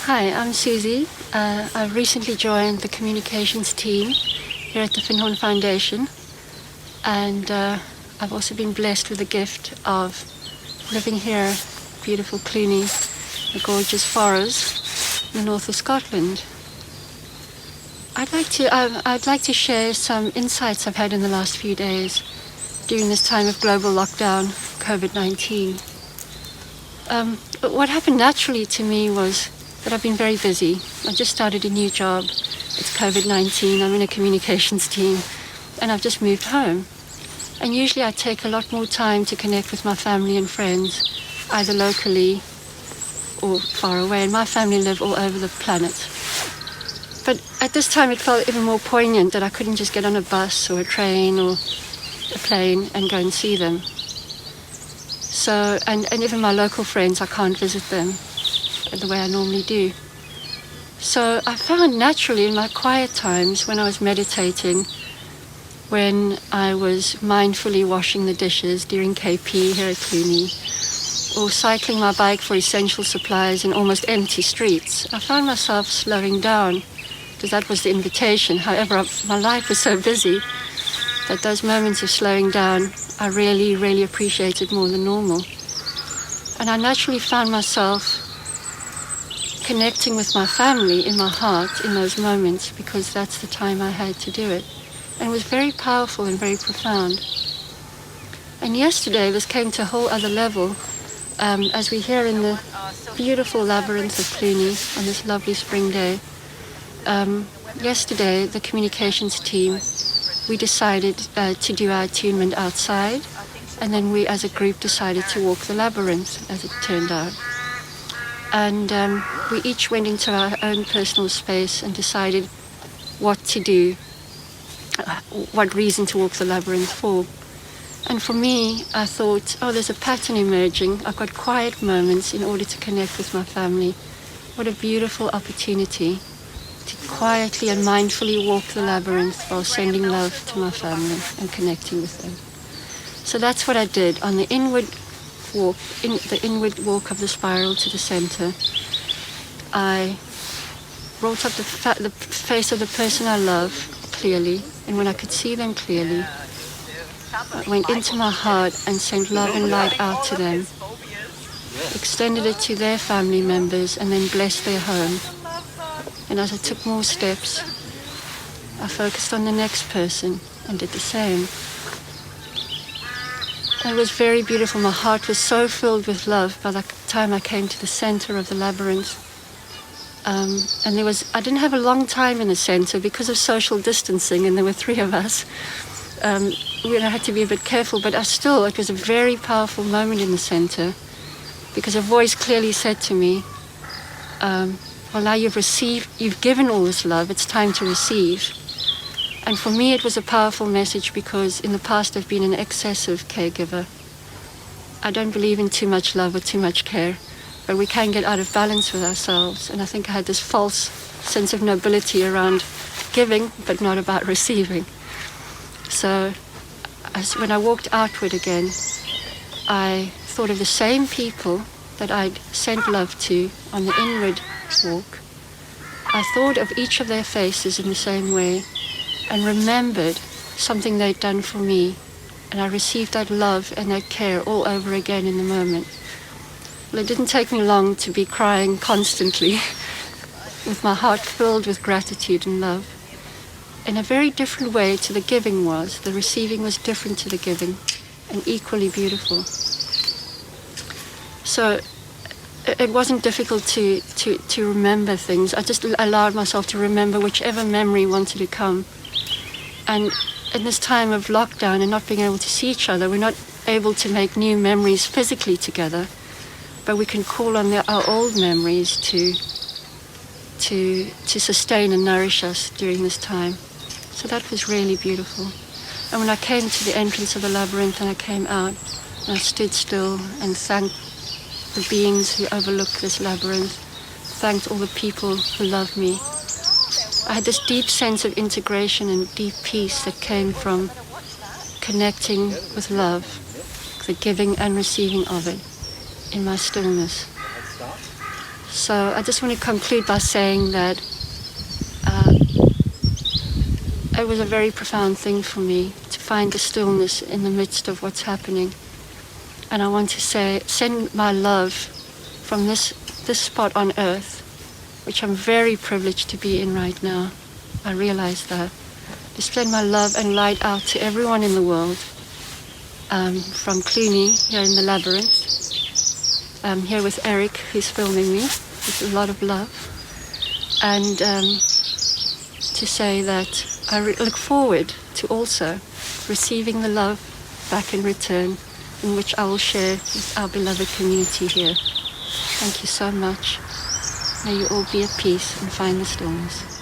Hi, I'm Susie. I've recently joined the communications team here at the Findhorn Foundation, and I've also been blessed with the gift of living here, beautiful Cluny, the gorgeous forest in the north of Scotland. I'd like to share some insights I've had in the last few days during this time of global lockdown, COVID-19. What happened naturally to me was that I've been very busy. I just started a new job. It's COVID-19. I'm in a communications team, and I've just moved home. And usually I take a lot more time to connect with my family and friends, either locally or far away. And my family live all over the planet. But at this time it felt even more poignant that I couldn't just get on a bus or a train or a plane and go and see them. So, and even my local friends, I can't visit them the way I normally do. So I found naturally in my quiet times, when I was meditating, when I was mindfully washing the dishes during KP here at Cluny, or cycling my bike for essential supplies in almost empty streets, I found myself slowing down, because that was the invitation. However, my life was so busy that those moments of slowing down I really, really appreciated more than normal. And I naturally found myself connecting with my family in my heart in those moments, because that's the time I had to do it. And it was very powerful and very profound. And yesterday this came to a whole other level, as we're here in the beautiful labyrinth of Cluny on this lovely spring day. Yesterday the communications team, we decided to do our attunement outside, and then we as a group decided to walk the labyrinth, as it turned out. And we each went into our own personal space and decided what to do, what reason to walk the labyrinth for. And for me, I thought, oh, there's a pattern emerging. I've got quiet moments in order to connect with my family. What a beautiful opportunity to quietly and mindfully walk the labyrinth while sending love to my family and connecting with them. So that's what I did. On the inward walk of the spiral to the center, I brought up the face of the person I love clearly, and when I could see them clearly, I went into my heart and sent love and light out to them, extended it to their family members, and then blessed their home. And as I took more steps, I focused on the next person and did the same. It was very beautiful. My heart was so filled with love by the time I came to the center of the labyrinth. And I didn't have a long time in the center because of social distancing, and there were 3 of us. We had to be a bit careful, but it was a very powerful moment in the center, because a voice clearly said to me, well, now you've given all this love, it's time to receive. And for me, it was a powerful message, because in the past I've been an excessive caregiver. I don't believe in too much love or too much care, but we can get out of balance with ourselves. And I think I had this false sense of nobility around giving, but not about receiving. So when I walked outward again, I thought of the same people that I'd sent love to on the inward walk. I thought of each of their faces in the same way, and remembered something they'd done for me, and I received that love and that care all over again in the moment. Well, it didn't take me long to be crying constantly with my heart filled with gratitude and love. In a very different way to the giving was. The receiving was different to the giving, and equally beautiful. So it wasn't difficult to remember things. I just allowed myself to remember whichever memory wanted to come. And in this time of lockdown and not being able to see each other, we're not able to make new memories physically together, but we can call on our old memories to sustain and nourish us during this time. So that was really beautiful. And when I came to the entrance of the labyrinth and I came out, and I stood still and thanked the beings who overlook this labyrinth, thanked all the people who loved me. I had this deep sense of integration and deep peace that came from connecting with love, the giving and receiving of it in my stillness. So I just want to conclude by saying that it was a very profound thing for me to find the stillness in the midst of what's happening. And I want to send my love from this spot on earth, which I'm very privileged to be in right now. I realize that. To send my love and light out to everyone in the world, from Cluny, here in the labyrinth. I'm here with Eric, who's filming me, with a lot of love. And to say that I look forward to also receiving the love back in return, in which I will share with our beloved community here. Thank you so much. May you all be at peace and find the stillness.